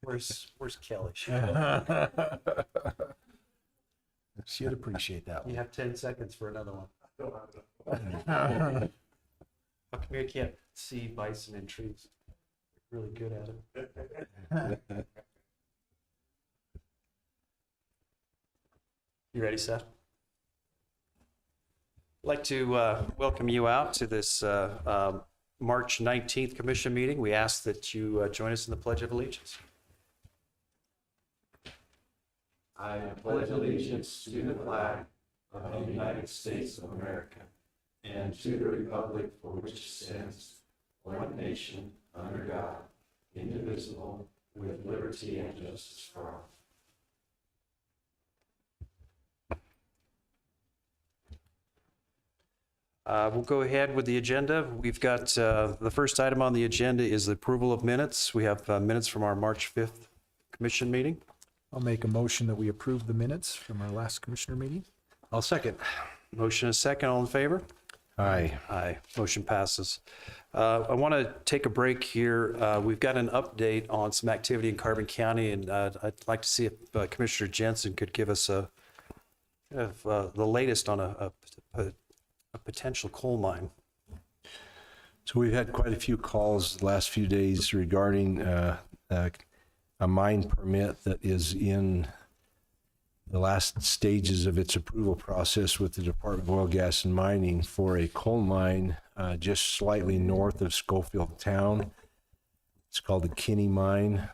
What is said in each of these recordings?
Where's Kelly? She'd appreciate that You one. have 10 seconds for another one. How come you can't see bison in trees? Really good at it. You ready, Seth? I'd like to welcome you out to this March 19th Commission meeting. We ask that you join us in the Pledge of Allegiance. I pledge allegiance to the flag of the United States of America and to the republic for which it stands, one nation, under God, indivisible, with liberty and justice for all. We'll go ahead with the agenda. We've got the first item on the agenda is the approval of minutes. We have minutes from our March 5th Commission meeting. I'll make a motion that we approve the minutes from our last commissioner meeting. I'll second. Motion is second. All in favor? Aye. Aye. Motion passes. I want to take a break here. We've got an update on some activity in Carbon County, and I'd like to see if Commissioner Jensen could give us the latest on a potential coal mine. So we've had quite a few calls the last few days regarding a mine permit that is in the last stages of its approval process with the Department of Oil, Gas, and Mining for a coal mine just slightly north of Schofield Town. It's called the Kinney Mine.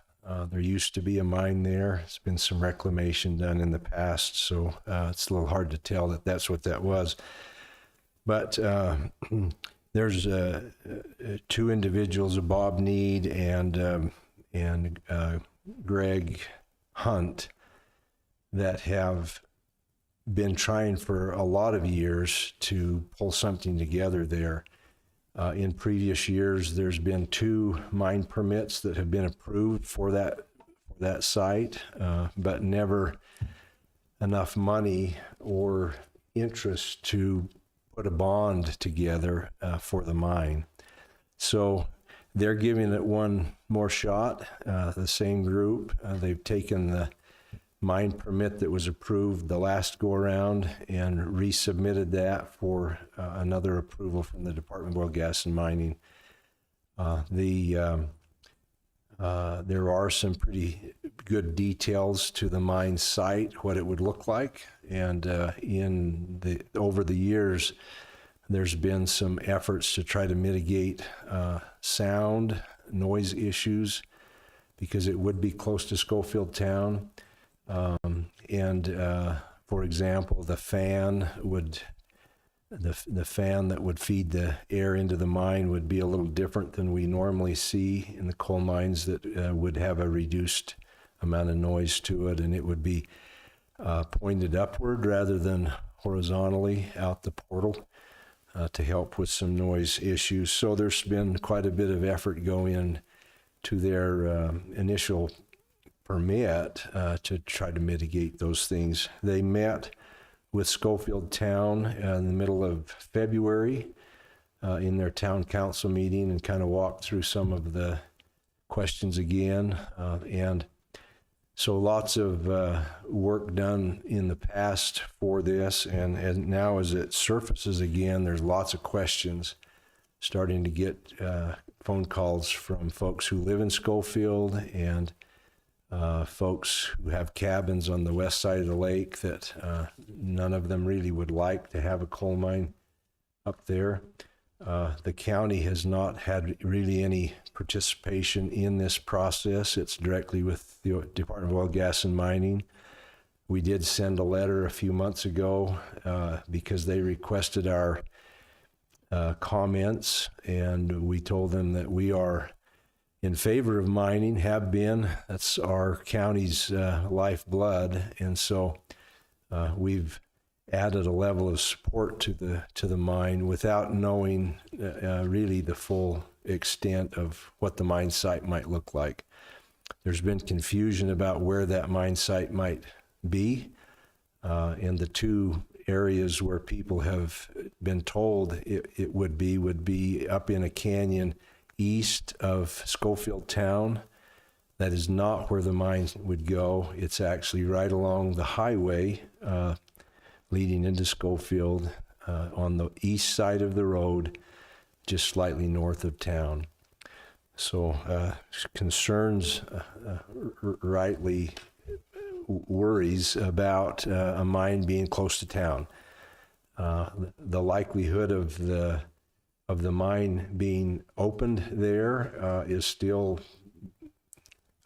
There used to be a mine there. There's been some reclamation done in the past, so it's a little hard to tell that that's what that was. But there's two individuals, Bob Need and Greg Hunt, that have been trying for a lot of years to pull something together there. In previous years, there's been 2 mine permits that have been approved for that site, but never enough money or interest to put a bond together for the mine. So they're giving it one more shot, the same group. They've taken the mine permit that was approved the last go around and resubmitted that for another approval from the Department of Oil, Gas, and Mining. There are some pretty good details to the mine site, what it would look like, and over the years, there's been some efforts to try to mitigate sound, noise issues, because it would be close to Schofield Town. For example, the fan that would feed the air into the mine would be a little different than we normally see in the coal mines that would have a reduced amount of noise to it, and it would be pointed upward rather than horizontally out the portal to help with some noise issues. So there's been quite a bit of effort going to their initial permit to try to mitigate those things. They met with Schofield Town in the middle of February in their town council meeting and kind of walked through some of the questions again. And so lots of work done in the past for this, and now as it surfaces again, there's lots of questions. Starting to get phone calls from folks who live in Schofield and folks who have cabins on the west side of the lake that none of them really would like to have a coal mine up there. The county has not had really any participation in this process. It's directly with the Department of Oil, Gas, and Mining. We did send a letter a few months ago because they requested our comments, and we told them that we are in favor of mining, have been. That's our county's lifeblood, and so we've added a level of support to the mine without knowing really the full extent of what the mine site might look like. There's been confusion about where that mine site might be, and the 2 areas where people have been told it would be up in a canyon east of Schofield Town. That is not where the mine would go. It's actually right along the highway leading into Schofield on the east side of the road, just slightly north of town. So concerns, rightly worries about a mine being close to town. The likelihood of the mine being opened there is still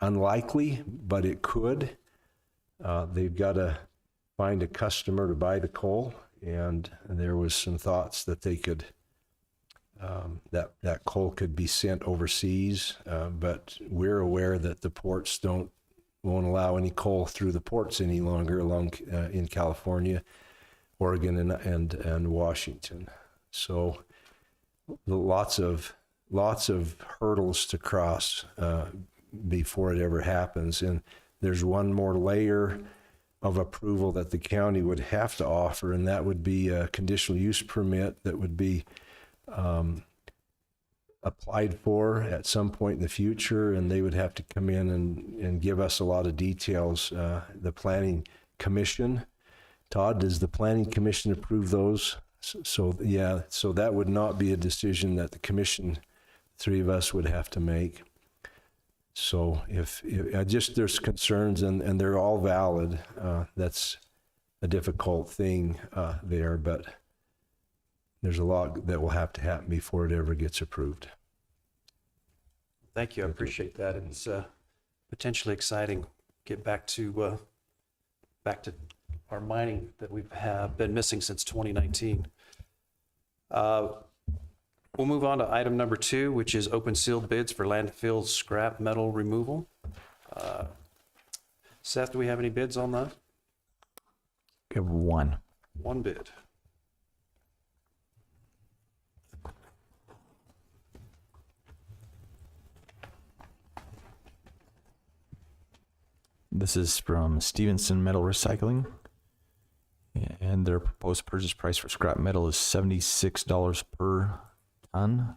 unlikely, but it could. They've got to find a customer to buy the coal, and there was some thoughts that they could that coal could be sent overseas, but we're aware that the ports won't allow any coal through the ports any longer along in California, Oregon, and Washington. So lots of hurdles to cross before it ever happens. And there's one more layer of approval that the county would have to offer, and that would be a conditional use permit that would be applied for at some point in the future, and they would have to come in and give us a lot of details. The Planning Commission, Todd, does the Planning Commission approve those? So yeah, so that would not be a decision that the commission, three of us, would have to make. So if just there's concerns, and they're all valid, that's a difficult thing there, but there's a lot that will have to happen before it ever gets approved. Thank you. I appreciate that. It's potentially exciting. Get back to our mining that we've been missing since 2019. We'll move on to item number 2, which is open sealed bids for landfill scrap metal removal. Seth, do we have any bids on that? We have one. One bid. This is from Stevenson Metal Recycling, and their proposed purchase price for scrap metal is $76 per ton,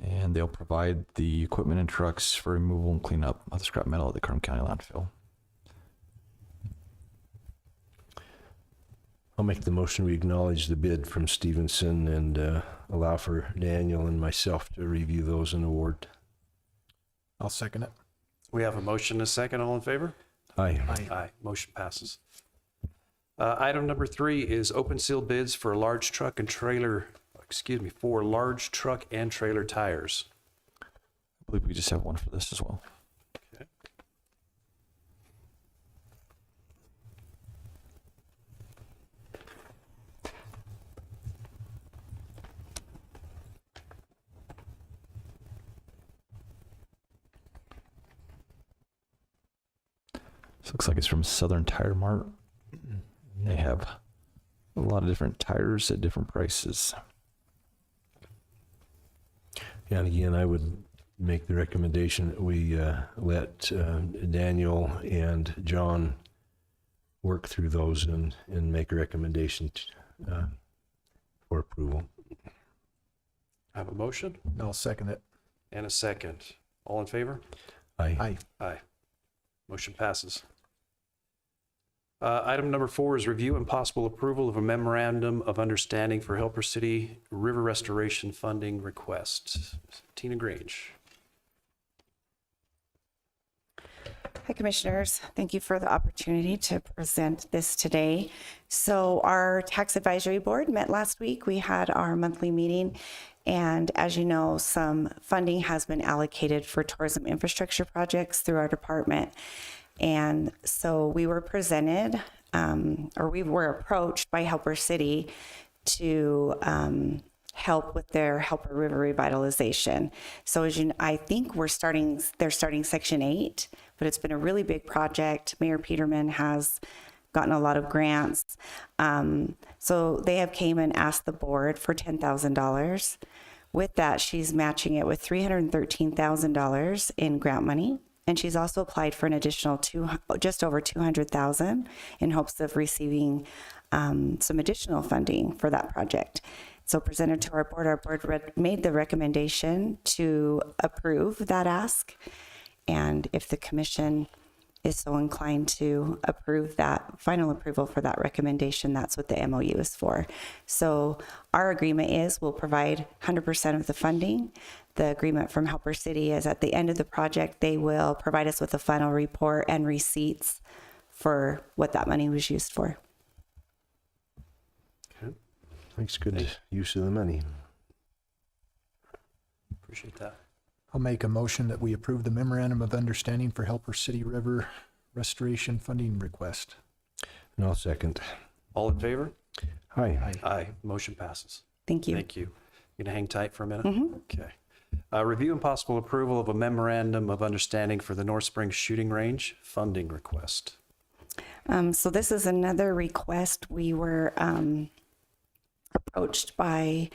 and they'll provide the equipment and trucks for removal and cleanup of the scrap metal at the Kern County landfill. I'll make the motion. We acknowledge the bid from Stevenson and allow for Daniel and myself to review those and award. I'll second it. We have a motion and a second. All in favor? Aye. Aye. Motion passes. Item number 3 is open sealed bids for large truck and trailer, for large truck and trailer tires. I believe we just have one for this as well. Okay. This looks like it's from Southern Tire Mart. They have a lot of different tires at different prices. Yeah, and again, I would make the recommendation that we let Daniel and John work through those and make a recommendation for approval. I have a motion I'll second it. and a second. All in favor? Aye. Aye. Aye. Motion passes. Item number 4 is review and possible approval of a memorandum of understanding for Helper City River Restoration Funding request. Tina Grange. Hi, Commissioners. Thank you for the opportunity to present this today. So our Tax Advisory Board met last week. We had our monthly meeting, and as you know, some funding has been allocated for tourism infrastructure projects through our department. And so we were presented, or we were approached by Helper City to help with their Helper River revitalization. So as you know, I think they're starting Section 8, but it's been a really big project. Mayor Peterman has gotten a lot of grants. So they have came and asked the board for $10,000. With that, she's matching it with $313,000 in grant money. And she's also applied for an additional just over $200,000 in hopes of receiving some additional funding for that project. So presented to our board made the recommendation to approve that ask. And if the commission is so inclined to approve that final approval for that recommendation, that's what the MOU is for. So our agreement is we'll provide 100% of the funding. The agreement from Helper City is at the end of the project, they will provide us with a final report and receipts for what that money was used for. Thanks, good use of the money. Appreciate that. I'll make a motion that we approve the memorandum of understanding for Helper City River restoration funding request. And I'll second. All in favor? Hi. Aye. Motion passes. Thank you. Thank you. You gonna hang tight for a minute? Okay. Review and possible approval of a memorandum of understanding for the North Springs Shooting Range funding request. So this is another request. We were approached by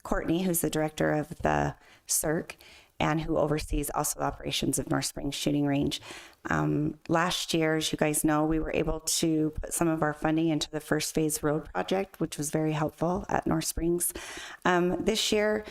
Courtney, who's the director of the CERC and who oversees also the operations of North Springs Shooting Range. Last year, as you guys know, we were able to put some of our funding into the first phase road project, which was very helpful at North Springs. This year,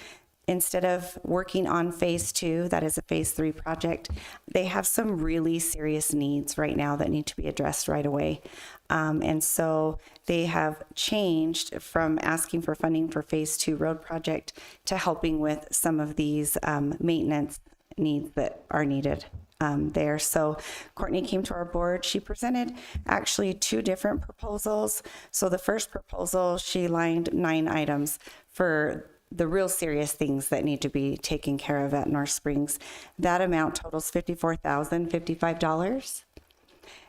instead of working on phase 2, that is a phase 3 project, they have some really serious needs right now that need to be addressed right away. And so they have changed from asking for funding for phase 2 road project to helping with some of these maintenance needs that are needed there. So Courtney came to our board. She presented actually 2 different proposals. So the first proposal, she lined 9 items for the real serious things that need to be taken care of at North Springs. That amount totals $54,055.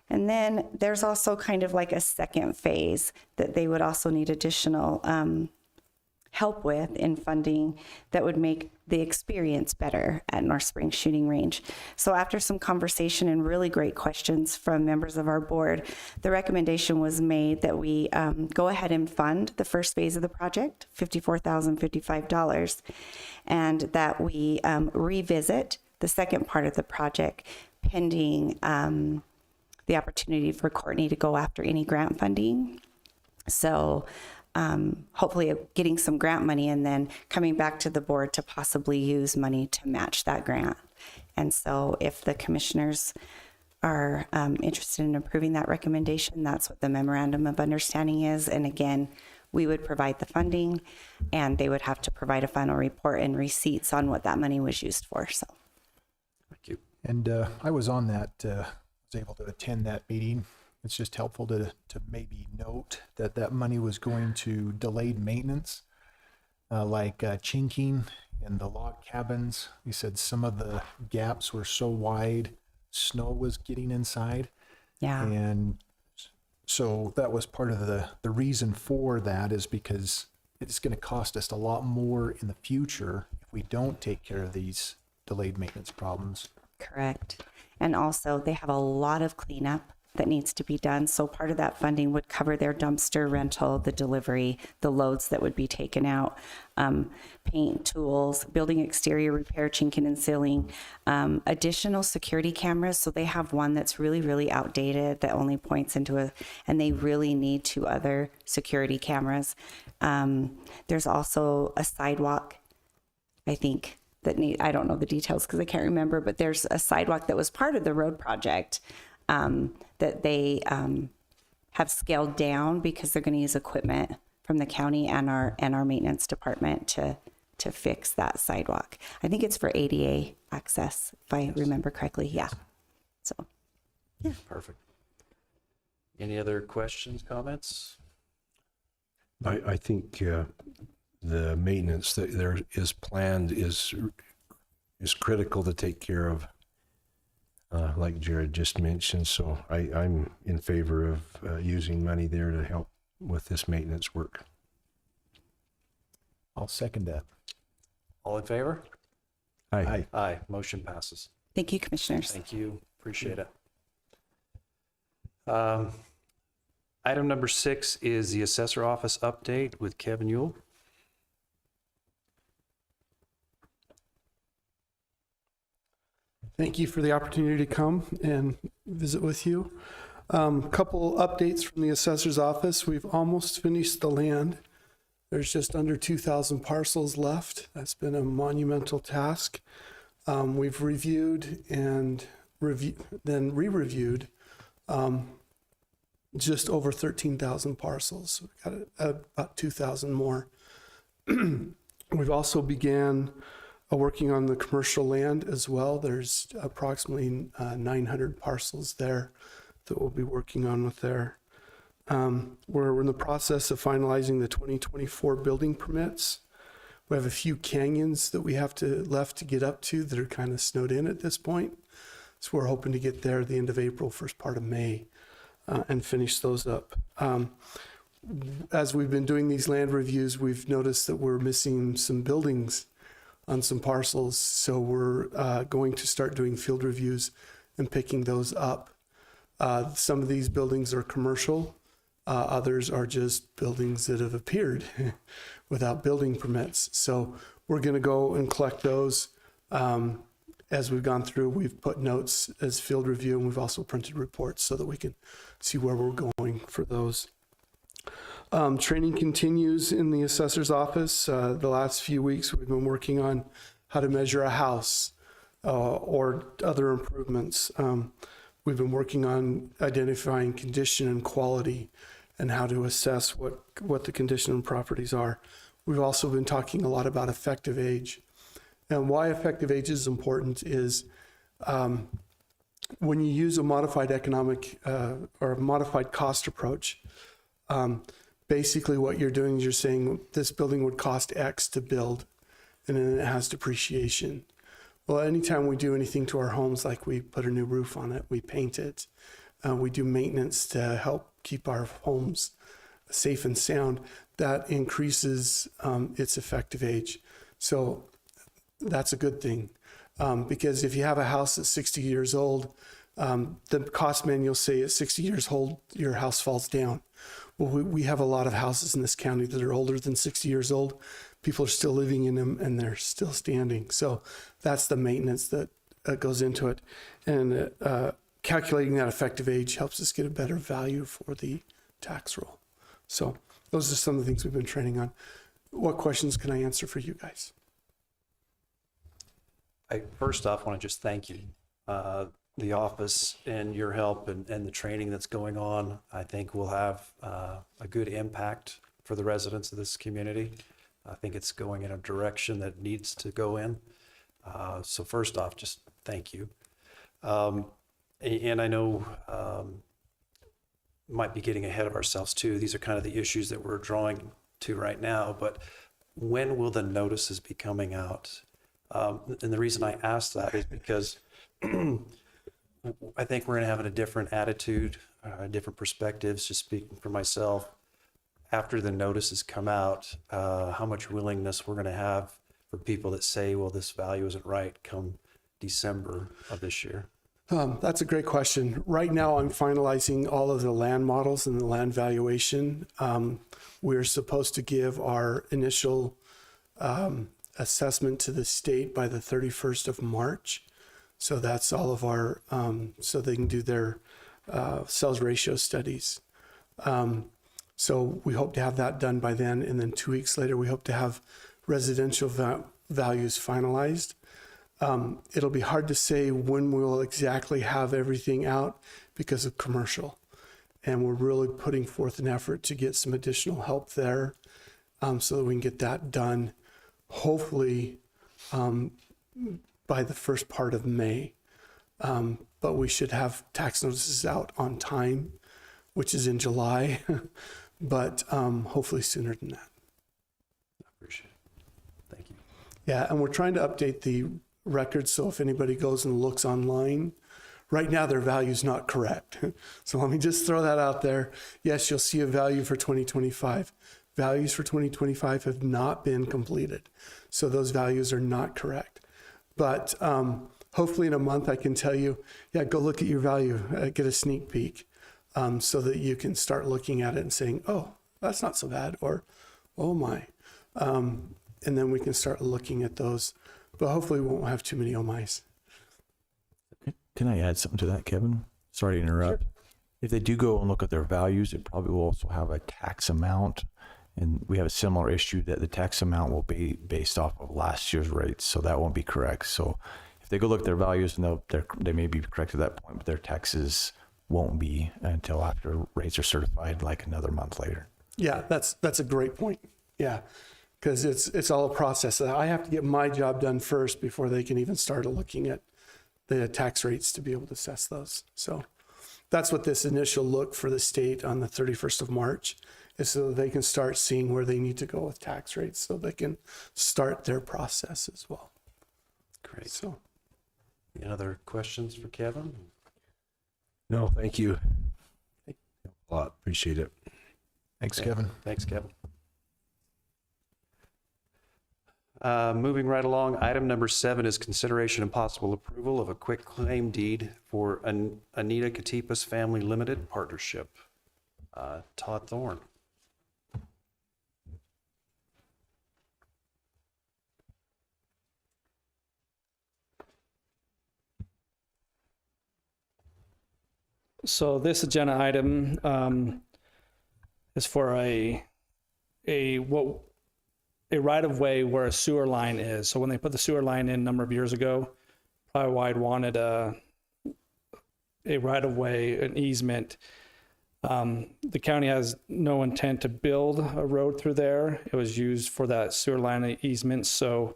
And then there's also kind of like a second phase that they would also need additional help with in funding that would make the experience better at North Springs Shooting Range. So after some conversation and really great questions from members of our board, the recommendation was made that we go ahead and fund the first phase of the project, $54,055, and that we revisit the second part of the project pending the opportunity for Courtney to go after any grant funding. So hopefully getting some grant money and then coming back to the board to possibly use money to match that grant. And so if the commissioners are interested in approving that recommendation, that's what the memorandum of understanding is. And again, we would provide the funding and they would have to provide a final report and receipts on what that money was used for. So Thank you. And I was on that, was able to attend that meeting. It's just helpful to maybe note that that money was going to delayed maintenance, like chinking in the log cabins. He said some of the gaps were so wide, snow was getting inside. yeah, And so that was part of the reason for that, is because it's going to cost us a lot more in the future if we don't take care of these delayed maintenance problems. correct. And also they have a lot of cleanup that needs to be done. So part of that funding would cover their dumpster rental, the delivery, the loads that would be taken out, paint, tools, building exterior repair, chinking and sealing, additional security cameras. So they have one that's really, really outdated that only points into and they really need 2 other security cameras. There's also a sidewalk, I think, I don't know the details because I can't remember, but there's a sidewalk that was part of the road project that they have scaled down because they're going to use equipment from the county and our maintenance department to fix that sidewalk. I think it's for ADA access, if I remember correctly. Yeah. So, yeah. Perfect. Any other questions, comments? I think the maintenance that there is planned is critical to take care of, like Jared just mentioned. So I'm in favor of using money there to help with this maintenance work. I'll second that. All in favor? Aye. Aye. Motion passes. Thank you, commissioners. Thank you. Appreciate it. Item number 6 is the assessor office update with Kevin Yule. Thank you for the opportunity to come and visit with you. Couple updates from the assessor's office. We've almost finished the land. There's just under 2,000 parcels left. That's been a monumental task. We've reviewed and then re-reviewed just over 13,000 parcels. We've got about 2,000 more. We've also began working on the commercial land as well. There's approximately 900 parcels there that we'll be working on with there. We're in the process of finalizing the 2024 building permits. We have a few canyons that we have left to get up to that are kind of snowed in at this point. So we're hoping to get there at the end of April, first part of May, and finish those up. As we've been doing these land reviews, we've noticed that we're missing some buildings on some parcels. So we're going to start doing field reviews and picking those up. Some of these buildings are commercial. Others are just buildings that have appeared without building permits. So we're going to go and collect those. As we've gone through, we've put notes as field review, and we've also printed reports so that we can see where we're going for those. Training continues in the assessor's office. The last few weeks, we've been working on how to measure a house or other improvements. We've been working on identifying condition and quality and how to assess what the condition and properties are. We've also been talking a lot about effective age. And why effective age is important is when you use a modified economic or a modified cost approach, basically what you're doing is you're saying this building would cost X to build, and then it has depreciation. Well, anytime we do anything to our homes, like we put a new roof on it, we paint it, we do maintenance to help keep our homes safe and sound, that increases its effective age. So that's a good thing, because if you have a house that's 60 years old, the cost manual say at 60 years old, your house falls down. Well, we have a lot of houses in this county that are older than 60 years old. People are still living in them and they're still standing. So that's the maintenance that goes into it. And calculating that effective age helps us get a better value for the tax roll. So those are some of the things we've been training on. What questions can I answer for you guys? I first off want to just thank you, the office, and your help and the training that's going on. I think will have a good impact for the residents of this community. I think it's going in a direction that needs to go in. So first off, just thank you. And I know might be getting ahead of ourselves too. These are kind of the issues that we're drawing to right now, but when will the notices be coming out? And the reason I ask that is because I think we're going to have a different attitude, different perspectives, just speaking for myself. After the notices come out, how much willingness we're going to have for people that say, well, this value isn't right come December of this year? That's a great question. Right now, I'm finalizing all of the land models and the land valuation. We're supposed to give our initial assessment to the state by the 31st of March. So that's all of our, so they can do their sales ratio studies. So we hope to have that done by then. And then 2 weeks later, we hope to have residential values finalized. It'll be hard to say when we'll exactly have everything out because of commercial. And we're really putting forth an effort to get some additional help there so that we can get that done, hopefully by the first part of May. But we should have tax notices out on time, which is in July, but hopefully sooner than that. I appreciate it. Thank you. Yeah, and we're trying to update the records, so if anybody goes and looks online, right now their value's not correct. So let me just throw that out there. Yes, you'll see a value for 2025. Values for 2025 have not been completed, so those values are not correct. But hopefully in a month I can tell you, yeah, go look at your value, get a sneak peek, so that you can start looking at it and saying, oh, that's not so bad, or oh my. And then we can start looking at those. But hopefully we won't have too many oh my's. Can I add something to that, Kevin? Sorry to interrupt. Sure. If they do go and look at their values, it probably will also have a tax amount. And we have a similar issue that the tax amount will be based off of last year's rates. So that won't be correct. So if they go look at their values, and they may be correct at that point, but their taxes won't be until after rates are certified, like another month later. Yeah, that's a great point. Yeah, because it's all a process. I have to get my job done first before they can even start looking at the tax rates to be able to assess those. So that's what this initial look for the state on the 31st of March is, so they can start seeing where they need to go with tax rates so they can start their process as well. Great. So Any other questions for Kevin? No, thank you. A lot. Appreciate it. Thanks, Kevin. Thanks, Kevin. Moving right along, item number 7 is consideration and possible approval of a quick claim deed for Anita Katipas Family Limited Partnership. Todd Thorne. So this agenda item is for a right of way where a sewer line is. So when they put the sewer line in a number of years ago, probably why I'd wanted a right of way, an easement. The county has no intent to build a road through there. It was used for that sewer line easement. So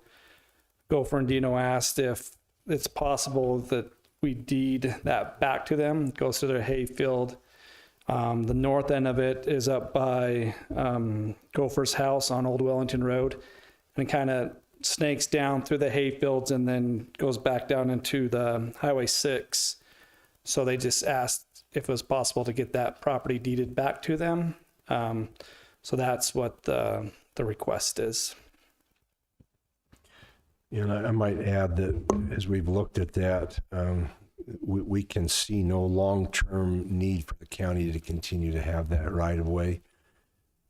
Gopher and Dino asked if it's possible that we deed that back to them. It goes to their hay field. The north end of it is up by Gopher's house on Old Wellington Road, and kind of snakes down through the hay fields and then goes back down into the Highway 6. So they just asked if it was possible to get that property deeded back to them. So that's what the request is. And I might add that as we've looked at that, we can see no long-term need for the county to continue to have that right of way.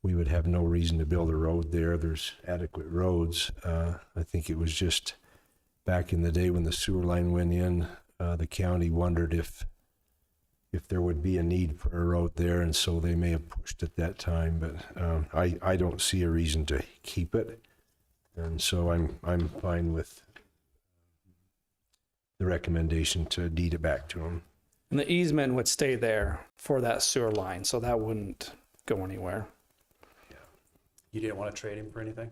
We would have no reason to build a road there. There's adequate roads. I think it was just back in the day when the sewer line went in, the county wondered if there would be a need for a road there, and so they may have pushed at that time. But I don't see a reason to keep it. And so I'm fine with the recommendation to deed it back to them. And the easement would stay there for that sewer line, so that wouldn't go anywhere. You didn't want to trade him for anything?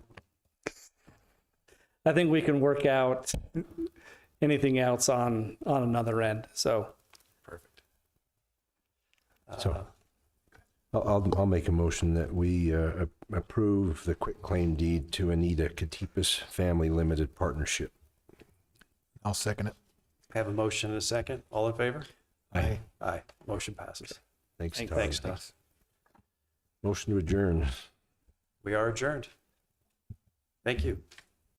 I think we can work out anything else on another end. So Perfect. So I'll make a motion that we approve the quitclaim deed to Anita Katipas Family Limited Partnership. I'll second it. Have a motion and a second. All in favor? Aye. Aye. Motion passes. Thanks, Todd. Thanks, Todd. Motion to adjourn. We are adjourned. Thank you.